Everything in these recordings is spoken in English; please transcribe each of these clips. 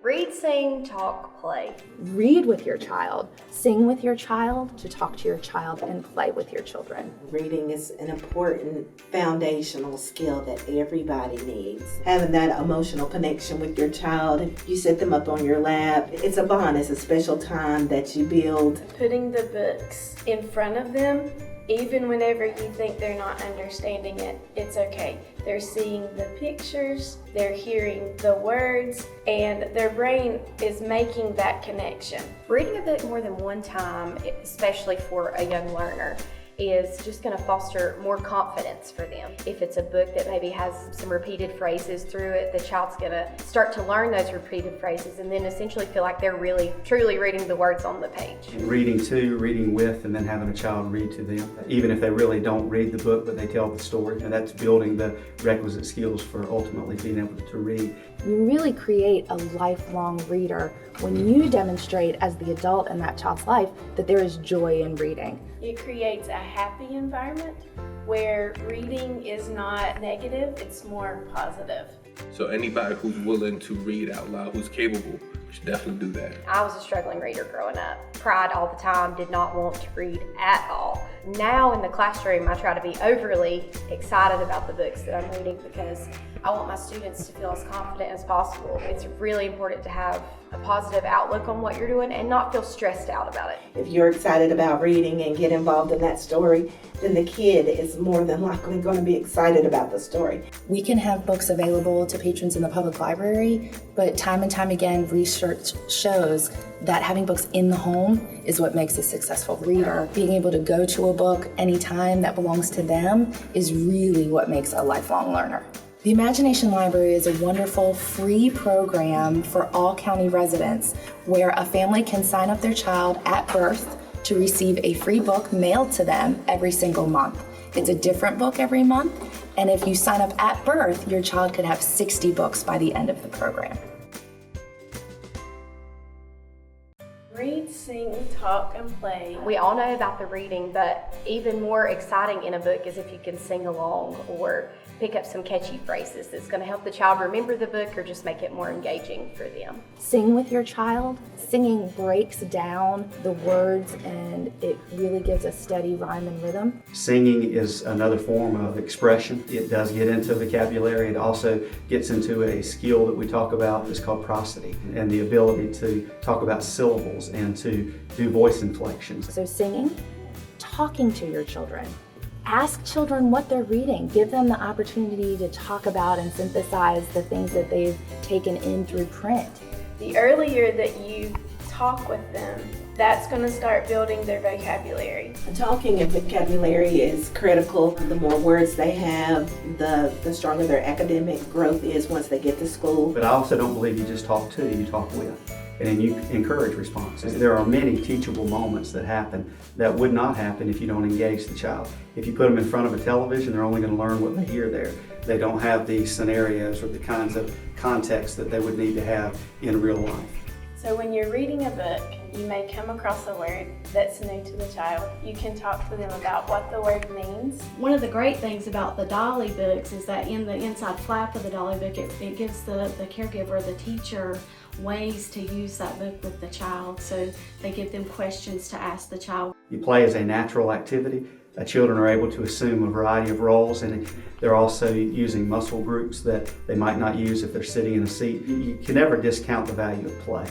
Read, sing, talk, play. Read with your child, sing with your child, to talk to your child, and play with your children. Reading is an important foundational skill that everybody needs. Having that emotional connection with your child, you set them up on your lap. It's a bond, it's a special time that you build. Putting the books in front of them, even whenever you think they're not understanding it, it's okay. They're seeing the pictures, they're hearing the words, and their brain is making that connection. Reading a book more than one time, especially for a young learner, is just going to foster more confidence for them. If it's a book that maybe has some repeated phrases through it, the child's going to start to learn those repeated phrases and then essentially feel like they're really, truly reading the words on the page. Reading to, reading with, and then having a child read to them. Even if they really don't read the book, but they tell the story, and that's building the requisite skills for ultimately being able to read. You really create a lifelong reader when you demonstrate as the adult in that child's life that there is joy in reading. It creates a happy environment where reading is not negative, it's more positive. So anybody who's willing to read out loud, who's capable, should definitely do that. I was a struggling reader growing up. Cried all the time, did not want to read at all. Now in the classroom, I try to be overly excited about the books that I'm reading because I want my students to feel as confident as possible. It's really important to have a positive outlook on what you're doing and not feel stressed out about it. If you're excited about reading and get involved in that story, then the kid is more than likely going to be excited about the story. We can have books available to patrons in the public library, but time and time again, research shows that having books in the home is what makes a successful reader. Being able to go to a book anytime that belongs to them is really what makes a lifelong learner. The Imagination Library is a wonderful free program for all county residents where a family can sign up their child at birth to receive a free book mailed to them every single month. It's a different book every month, and if you sign up at birth, your child could have 60 books by the end of the program. Read, sing, talk, and play. We all know about the reading, but even more exciting in a book is if you can sing along or pick up some catchy phrases that's going to help the child remember the book or just make it more engaging for them. Sing with your child. Singing breaks down the words and it really gives a steady rhyme and rhythm. Singing is another form of expression. It does get into vocabulary. It also gets into a skill that we talk about that's called prosody, and the ability to talk about syllables and to do voice inflections. So singing, talking to your children. Ask children what they're reading. Give them the opportunity to talk about and synthesize the things that they've taken in through print. The earlier that you talk with them, that's going to start building their vocabulary. Talking and vocabulary is critical. The more words they have, the stronger their academic growth is once they get to school. But I also don't believe you just talk to, you talk with. And then you encourage responses. There are many teachable moments that happen that would not happen if you don't engage the child. If you put them in front of a television, they're only going to learn what they hear there. They don't have the scenarios or the kinds of context that they would need to have in real life. So when you're reading a book, you may come across a word that's new to the child. You can talk to them about what the word means. One of the great things about the Dolly books is that in the inside flap of the Dolly book, it gives the caregiver, the teacher, ways to use that book with the child. So they give them questions to ask the child. You play as a natural activity. Children are able to assume a variety of roles, and they're also using muscle groups that they might not use if they're sitting in a seat. You can never discount the value of play.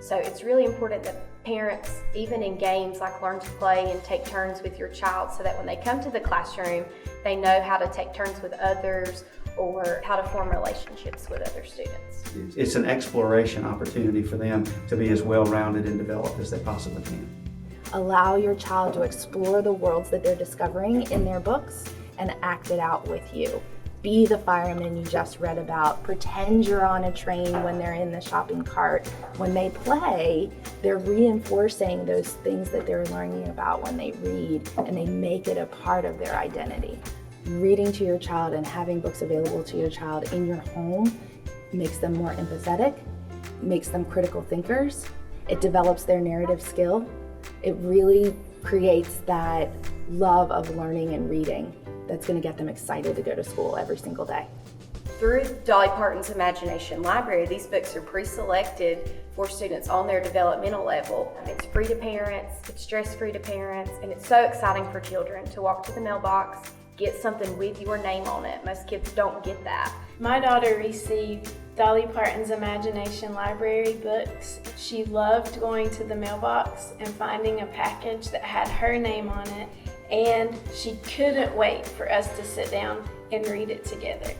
So it's really important that parents, even in games like Learn to Play and take turns with your child so that when they come to the classroom, they know how to take turns with others or how to form relationships with other students. It's an exploration opportunity for them to be as well-rounded and developed as they possibly can. Allow your child to explore the worlds that they're discovering in their books and act it out with you. Be the fireman you just read about. Pretend you're on a train when they're in the shopping cart. When they play, they're reinforcing those things that they're learning about when they read, and they make it a part of their identity. Reading to your child and having books available to your child in your home makes them more empathetic, makes them critical thinkers. It develops their narrative skill. It really creates that love of learning and reading that's going to get them excited to go to school every single day. Through Dolly Parton's Imagination Library, these books are pre-selected for students on their developmental level. It's free to parents, it's stress-free to parents, and it's so exciting for children to walk to the mailbox, get something with your name on it. Most kids don't get that. My daughter received Dolly Parton's Imagination Library books. She loved going to the mailbox and finding a package that had her name on it, and she couldn't wait for us to sit down and read it together.